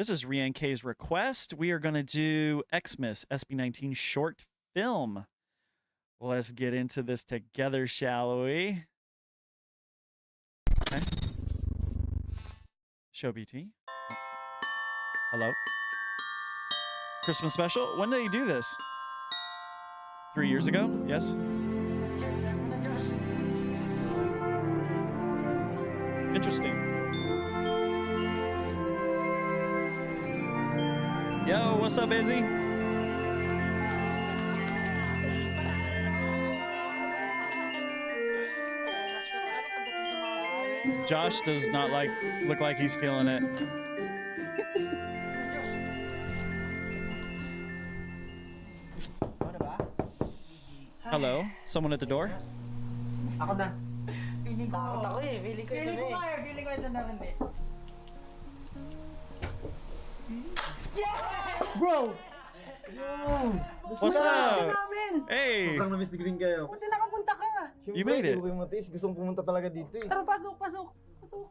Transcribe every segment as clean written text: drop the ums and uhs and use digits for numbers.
This is Rian K's request. We are going to do Xmas SB19 short film. Let's get into this together, shall we? Okay. Show BT. Hello. Christmas special. When did you do this? 3 years ago? Yes. Interesting. Yo, what's up, Izzy? Josh does not look like he's feeling it. Hello, someone at the door? Ako na. Feeling ko ako eh. Feeling ko ito na eh. Feeling ko ito na rin eh. Bro! What's up? Hey! Sobrang namiss ni Green kayo. Buti nakapunta ka. You made it. Hindi ko matis. Gustong pumunta talaga dito eh. Tara, pasok, pasok. Pasok.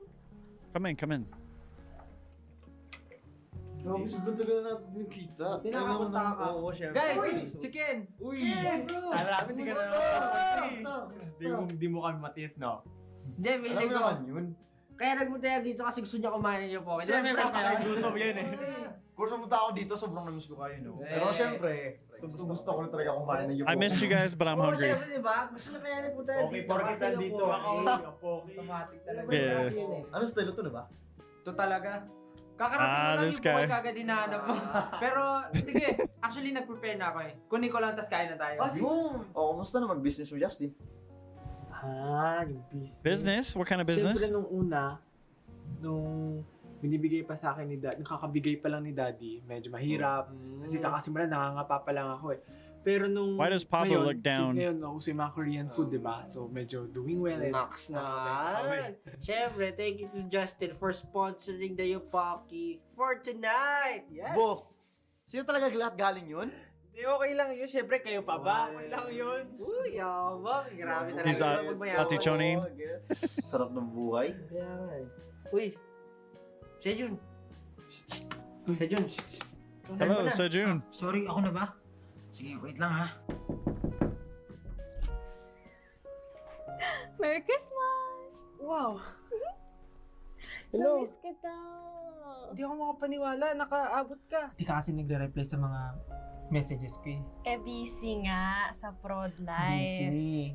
Come in, come in. Grabe, sobrang tagal na natin yung kita. Buti nakapunta ka. Oo, syempre. Guys, si Ken! Uy! Bro! Marami si Ken Hindi mo kami matis, no? Hindi, Alam feeling mo ko. naman yun. Kaya nagpunta yan dito kasi gusto niya kumain niyo po. Siyempre, gutom yan eh. Kung pumunta ako dito, sobrang namiss ko kayo, no? Pero Eh. syempre, gusto ko rin talaga kumain ng yupo. I missed you guys, but I'm hungry. Siyempre, diba? Gusto niya kaya nagpunta yan Okay, dito. porkit Kasi nandito yung ako. po, Automatic talaga. Yeah. Kasi yun eh. Ano style ito na ba? Ito talaga. Kakarating ko lang this yung buhay guy. kagad hinahanap mo. Pero, sige. Actually, nag-prepare na ako eh. Kunin ko lang, tas kain na tayo. Yun! O, kumusta naman business mo, Justin? Yung business. Business? What kind of business? Siyempre nung una, nung binibigay pa sa akin ni Daddy, nung kakabigay pa lang ni Daddy, medyo mahirap. Kasi kakasimula, nangangapa pa lang ako eh. Pero nung Why does Pablo ngayon, look down? Since ngayon, nauso yung mga Korean food, di ba? So medyo doing well. And Max naman. Siyempre, thank you to Justin for sponsoring the Yupaki for tonight. Yes! Bo! Sino talaga lahat galing yun? Di, okay lang yun. Siyempre, kayo pa ba? Okay lang yun. Uy, yabang. Grabe talaga. He's Ate Chonin. Sarap ng buhay. Kaya nga eh. Uy! Sejun! Sejun! Hello, Sejun. Sorry, ako na ba? Sige, wait lang ha. Merry Christmas! Wow. Hello. Namiss kita. Hindi ako makapaniwala. Nakaabot ka. Hindi ka kasi nagre-reply sa mga messages ko eh. Busy nga sa Prod Life. Busy.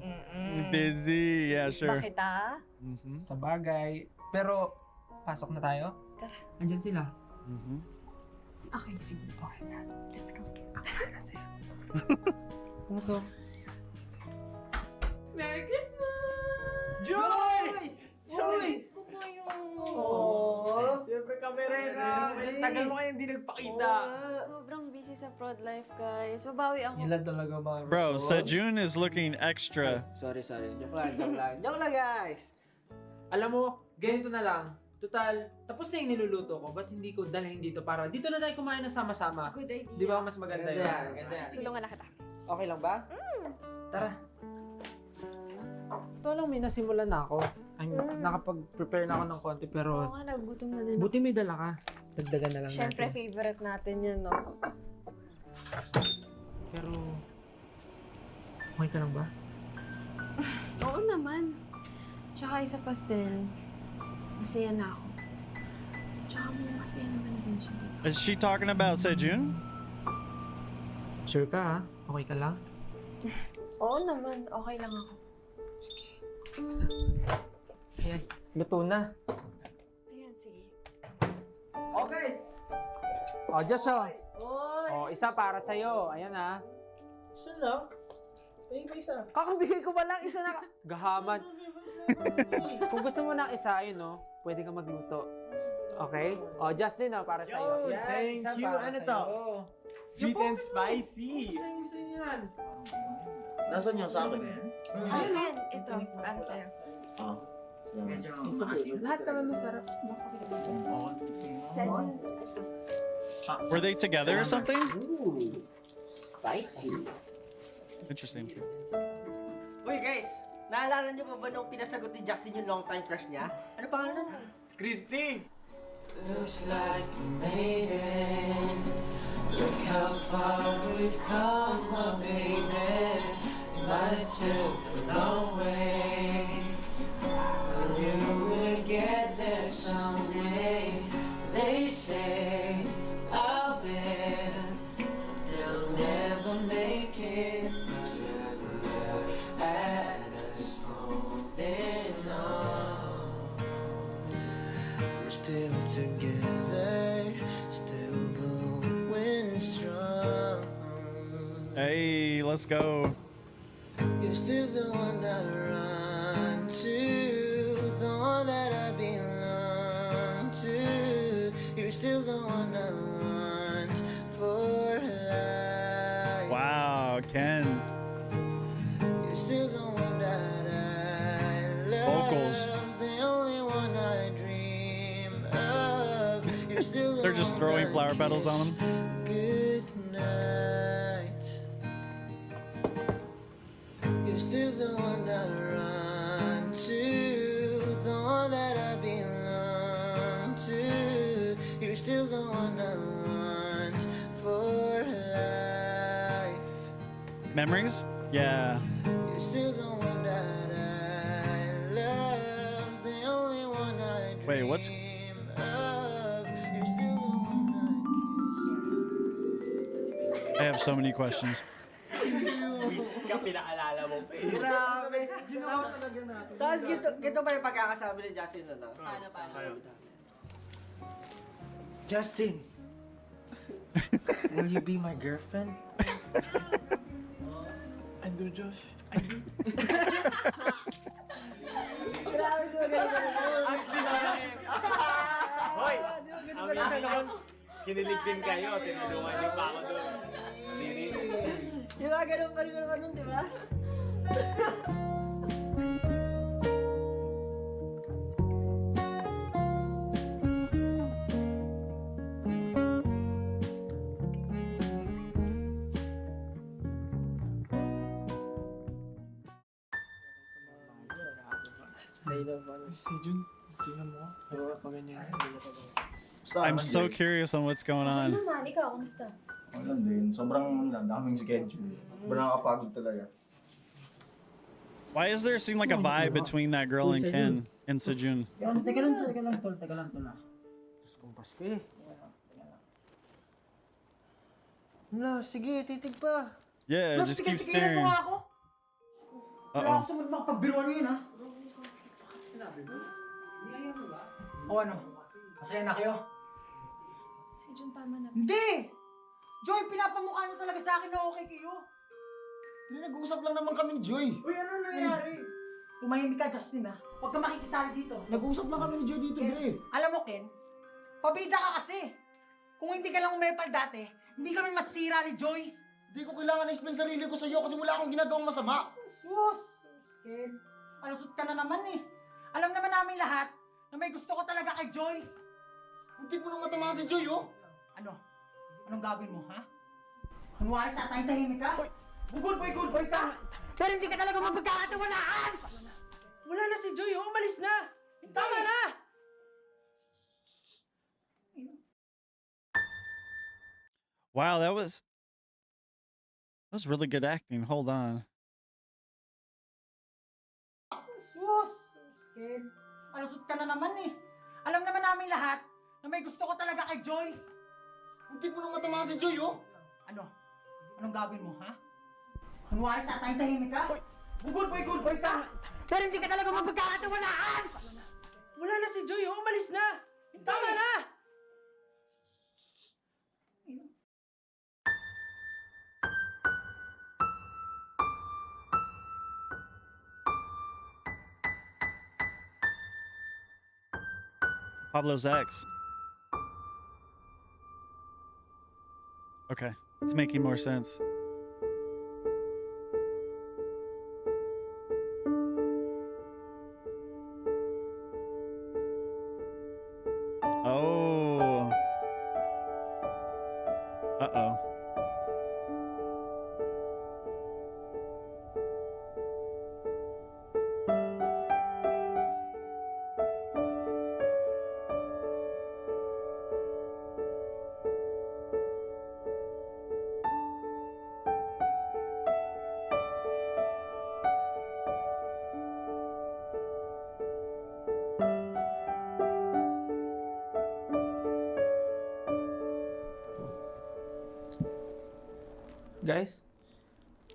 Busy. Yeah, sure. Bakit ah? Mm-hmm. Sa bagay. Pero, pasok na tayo? Tara. Andyan sila. Mm-hmm. Okay, sige. Okay na. Let's go. Pasok. Merry Christmas! Joy! Joy! Miss ko kayo. Oh! Siyempre, kamerera. Tagal mo kayo hindi nagpakita. Sobrang busy sa Prod Life, guys. Babawi ako. Ilan talaga ba? Bro, Sejun is looking extra. Sorry. Joke lang, joke lang. Joke lang, guys! Alam mo, ganito na lang. Total, tapos na yung niluluto ko. Ba't hindi ko dalhin dito para dito na tayo kumain na sama-sama? Good idea. Di ba mas maganda yun? Ganda yan. Tulungan na kita. Okay lang ba? Tara. Ito lang, may nasimulan na ako. Nakapag-prepare na ako ng konti Oo pero nga, nagutom na din. buti may dala ka. Dagdagan na lang Siyempre, natin. favorite natin yun, no? Pero, okay ka lang ba? Oo naman. Tsaka isa pastel. Masaya na ako. Tsaka masaya naman na din siya, di ba? Is she talking about Sejun? Sure ka ha? Okay ka lang? Oo naman, okay lang ako. Ayan, luto na. Ayan, sige. Oh guys! Oh, Joshua. Oy! Oh, isa para sa'yo. Ayan ha. Isa lang? Ayun ka isa. Kakabigay ko ba lang isa na gahaman. Kung gusto mo ng isa, yun no, pwede ka magluto. Okay? Oh, Justin oh, para sa'yo. Yan, thank isa you. para Ano sa'yo. to? Sweet and spicy. Gusto niyo yan. Nasaan yung sa akin? Ayan, ito. Para sa'yo. Ah. Medyo maasim. Lahat naman masarap. Sejun. Were they together or something? Ooh. Spicy. Interesting. Uy guys! Naalala niyo pa ba nung pinasagot ni Jackson yung long time crush niya? Ano pangalan nun? Christy! Looks like you made They say, I'll bet they'll never make it. Just look at us holding on. We're still together, still going strong. Hey, let's go. You're still the one that I run to, the one that I belong to. You're still the one I want for life. Wow, Ken. You're still the one that I love. Vocals. The only one I dream of. You're still the They're just one throwing I flower petals on kiss. them. Good night. You're still the one that I run to, the one that I belong to. You're still the one I want for life. Memories? Yeah. You're still the one that I love, the only one I dream Wait, what's- of. You're still the one I I have so many questions. Ikaw pinaalala mo pa eh. Grabe. Ginawa talaga natin. Tapos gito pa yung pagkakasabi ni Justin na lang. Paano? Justin, will you be my girlfriend? Ando, Josh. Grabe ko Hoy! Aminin naman, kinilig din kayo. Tinulungan niyo pa ako doon. Di ba? Ganun pa rin ko naman nun, di ba? Si Jun, tingnan mo. Ano pa ganyan? I'm so curious on what's going on. Ano naman? Ikaw, kamusta? Ano din, sobrang daming schedule. Sobrang nakakapagod talaga. Why does there seem like a vibe between that girl and Ken and Sejun? Teka lang, tol. Diyos kong Pasko eh. Wala, sige, titig pa. Yeah, just keep staring. Wala ako Uh-oh. sumunod makapagbiruan ngayon, ha? O ano? Masaya na kayo? Sejun, tama na. Hindi! Joy, pinapamukha niyo talaga sa akin na okay kayo. Nag-uusap lang naman kami ni Joy. Uy, ano nangyari? Tumahimik ka, Justin, ha? Huwag ka makikisali dito. Nag-uusap lang kami ni Joy dito, Dre. Alam mo, Ken, pabida ka kasi. Kung hindi ka lang umepal dati, hindi kami masira ni Joy. Hindi ko kailangan na-explain sarili ko sa'yo kasi wala akong ginagawang masama. Sus! Ken, alusot ka na naman eh. Alam naman namin lahat na may gusto ko talaga kay Joy. Hindi mo nang matamaan si Joy, oh. Ano? Anong gagawin mo, ha? Kunwari tatay-tahimik ka? Good boy ka! Pero hindi ka talaga mapagkakatiwalaan! Wala na si Joy, oh. Umalis na. Tama na! Wow, that was really good acting. Hold on. Sus! Ken, alusot ka na naman eh. Alam naman namin lahat na may gusto ko talaga kay Joy. Hindi mo nang matamaan si Joy, oh. Ano? Anong gagawin mo, ha? Kunwari tatay-tahimik ka? Good boy ka! Pero hindi ka talaga mapagkakatiwalaan! Wala na si Joy, oh. Umalis na. Tama na! Pablo's ex. Okay, it's making more sense. Oh. Uh-oh. Guys,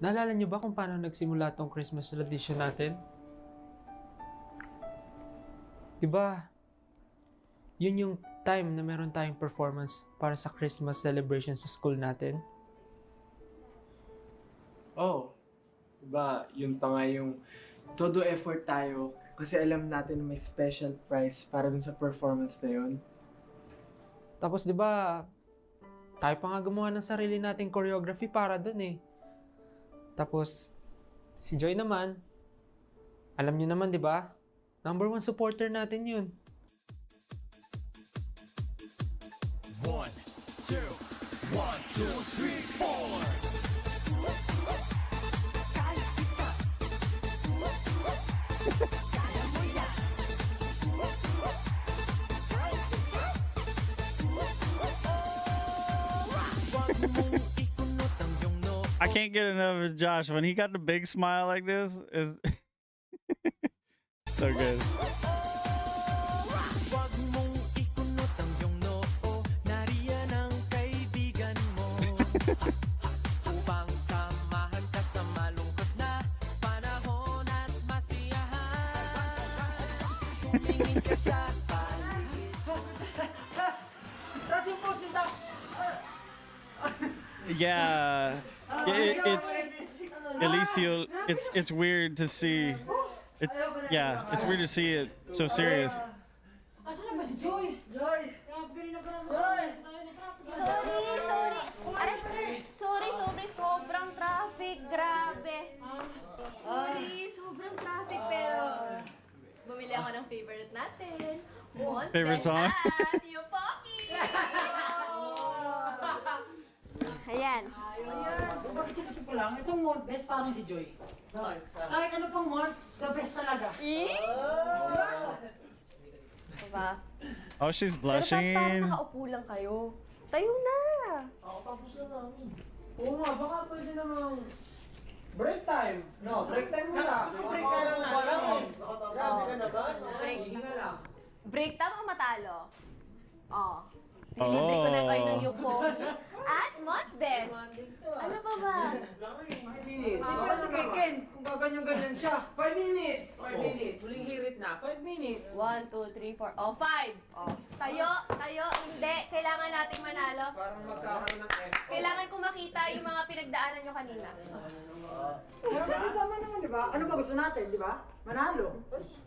naalala niyo ba kung paano nagsimula tong Christmas tradition natin? Diba, yun yung time na meron tayong performance para sa Christmas celebration sa school natin. Oh, diba, yun pa nga yung todo effort tayo kasi alam natin na may special prize para dun sa performance na yun. Tapos 'di ba, tayo pa nga gumawa ng sarili nating choreography para dun eh. Tapos si Joy naman, alam niyo naman 'di ba? Number 1 supporter natin 'yun. 1, 2, 1, 2, 3, 4. I can't get enough of Josh when he got the big smile like this. Is so good. Wag mong ikunot ang iyong noo, nariyan ang kaibigan mo. Upang samahan ka sa malungkot na panahon at masiyahan. Tumingin ka sa Yeah, it's Elicio. It's weird to see. It's weird to see it so serious. Asan na ba si Joy? Joy! Kanina pa lang. Joy! Sorry, sobrang traffic, grabe. Sobrang traffic, pero bumili ako ng favorite natin. Favorite song? Yung Pocky! Ayan. Bakit ko lang, itong Mount Best parang si Joy. Kahit ano pang Mount, the best talaga. Diba? Oh, she's Pero parang blushing. nakaupo lang kayo. Tayo na! Oo nga, baka pwede namang break time. No, break time muna. Break ka lang natin. Grabe ka naman. Break. Hinga lang. Break time o matalo? Oh. Nilibre ko na kayo ng Yupoki at Montbest. Ano pa ba? 5 minutes. Hindi ka kay Ken kung gaganyan-ganyan siya. 5 minutes. 5 minutes. Huling hirit na. 5 minutes. 1, 2, 3, 4. Oh, 5. Oh. Tayo. Hindi. Kailangan nating manalo. Parang magkakaroon ng F. Kailangan ko makita yung mga pinagdaanan nyo kanina. Pero ganun naman, di ba? Ano ba gusto natin, di ba? Manalo.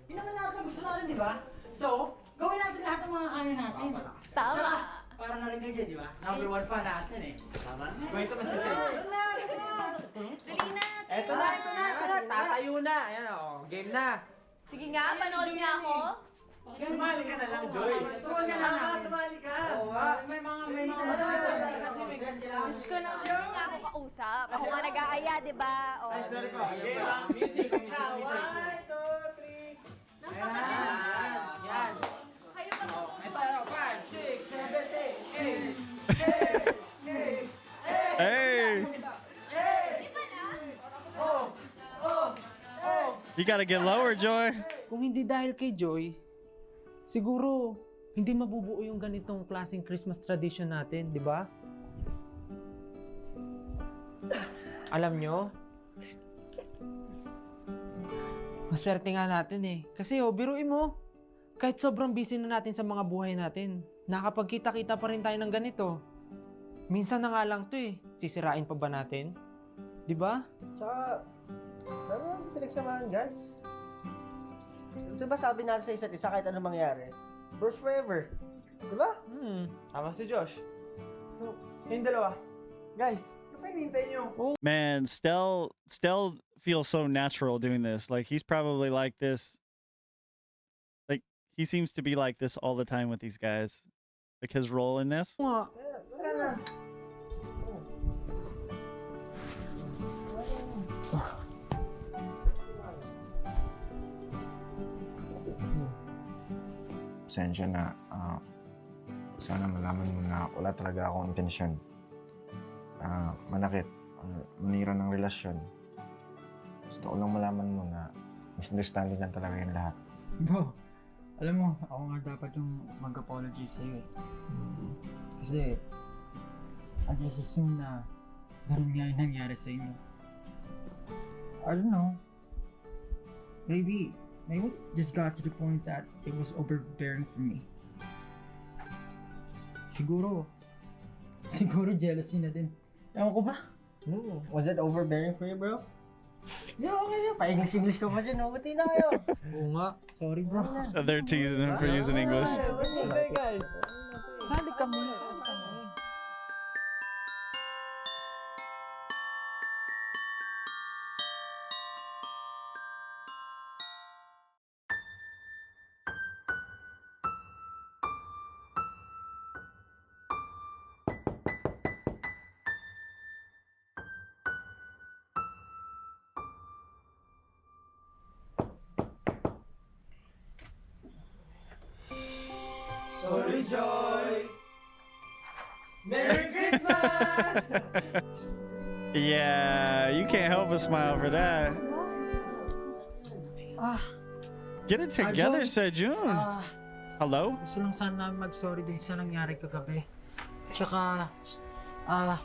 Yun naman lahat ang gusto natin, di ba? So, gawin natin lahat ng mga kaya natin. Tama. Para na rin kayo dyan, di ba? Number 1 fan natin eh. Tama? Kwento ba si Joy? Dali na. Eto na. Tatayo na. Ayan o. Game na. Sige nga, panood nga ako. Sumali ka na lang, Joy. Turuan ka na natin. Sumali ka. May mga Diyos ko na, meron nga ako kausap. Ako nga nag-aaya, di ba? Oh. Sorry po. Game lang. Music. 1, 2, 3. Yan. Kayo ba? Ito. 5, 6, 7, 8. Hey, Di ba na? you gotta get lower, Joy. Kung hindi dahil kay Joy, siguro hindi mabubuo yung ganitong klaseng Christmas tradition natin, di ba? Alam nyo, maswerte nga natin eh. Kasi biruin mo, kahit sobrang busy na natin sa mga buhay natin, nakapagkita-kita pa rin tayo ng ganito. Minsan na nga lang to eh. Sisirain pa ba natin? Di ba? Tsaka, meron ang pinagsamahan, guys. Di ba sabi natin sa isa't isa kahit anong mangyari? First forever. Di ba? Tama si Josh. So, kayong dalawa. Guys, ano pa hinihintay nyo? Man, Stell feels so natural doing this. Like he's probably like this. Like he seems to be like this all the time with these guys. Like his role in this. Nga. Tara na. Pasensya na. Sana malaman mo na wala talaga akong intensyon. Manakit. Manira ng relasyon. Gusto ko lang malaman mo na misunderstanding lang talaga yung lahat. Bro, alam mo, ako nga dapat yung mag-apologize sa'yo eh. Kasi, I just assume na ganun nga yung nangyari sa inyo. I don't know. Maybe it just got to the point that it was overbearing for me. Siguro jealousy na din. Ewan ko ba? Was it overbearing for you, bro? Yeah, okay na. Pa-English ka pa dyan. Buti na kayo. Oo nga. Sorry bro. So they're teasing him for using English. Okay, guys. Sali kami. Sali kami. Sorry, Joy! Merry Christmas! Yeah, you can't help but smile for that. Get it together, Sejun. Hello? Gusto lang sana namin mag-sorry dun sa nangyari kagabi. Tsaka,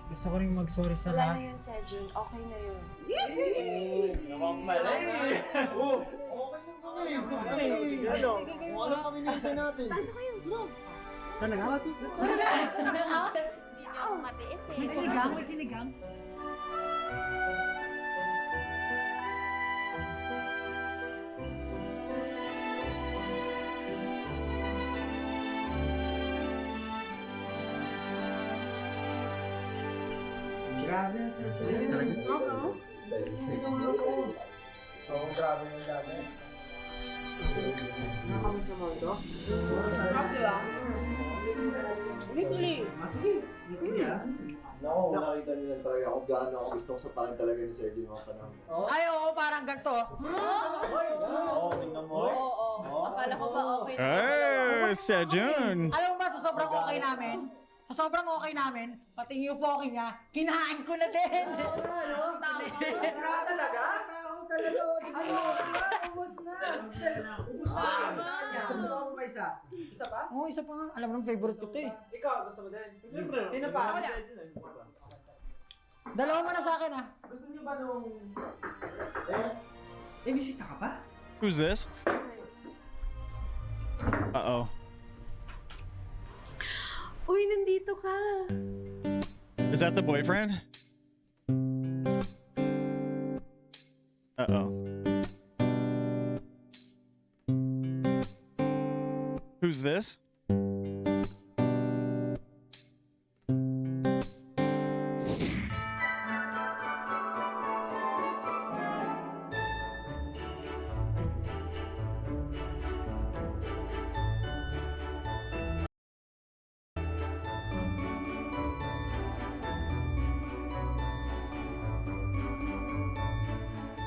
gusto ko rin mag-sorry sa Wala na lahat. yun, Sejun. Okay na yun. Namang mali. Oh, okay na guys. Ano? Kung ano pang hinihintay natin? Pasok kayo, bro. Talaga? Hindi ako matiis eh. May sinigang. Grabe na sila. Oo. Oo, grabe yung dami. Happy lang. Weekly. Sige. Weekly ah. Naku, nakita niyo lang talaga kung gaano ako gustong sapakin talaga ni Sergio mga panahon. Ay, oo, parang ganito. Oo, tingnan mo. Oo. Akala ko ba okay na? Hey, Sejun. Alam mo ba, sa sobrang okay namin, pati yung poking niya, kinain ko na din. Tama. Talaga? Talaga. Ubus na. Ano pa isa? Isa pa? Oo, isa pa nga. Alam mo, favorite ko to eh. Ikaw, gusto mo din? Sino pa? Dalawa mo na sa akin ah. Gusto niyo ba nung... Eh, bisita ka pa? Who's this? Uh-oh. Uy, nandito ka. Is that the boyfriend? Uh-oh. Who's this?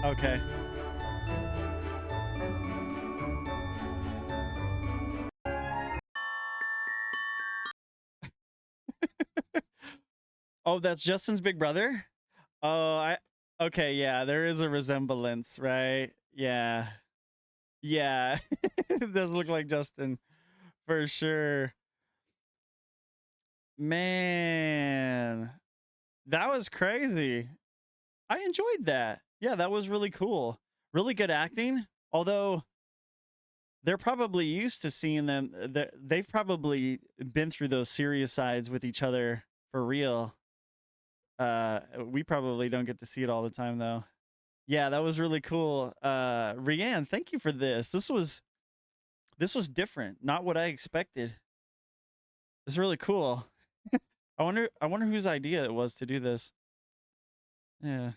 Okay. Oh, that's Justin's big brother? Oh, okay, yeah, there is a resemblance, right? Yeah. Yeah. It does look like Justin for sure. Man, that was crazy. I enjoyed that. Yeah, that was really cool. Really good acting. Although they're probably used to seeing them. They've probably been through those serious sides with each other for real. We probably don't get to see it all the time though. Yeah, that was really cool. Rianne, thank you for this. This was different. Not what I expected. It's really cool. I wonder whose idea it was to do this. Yeah.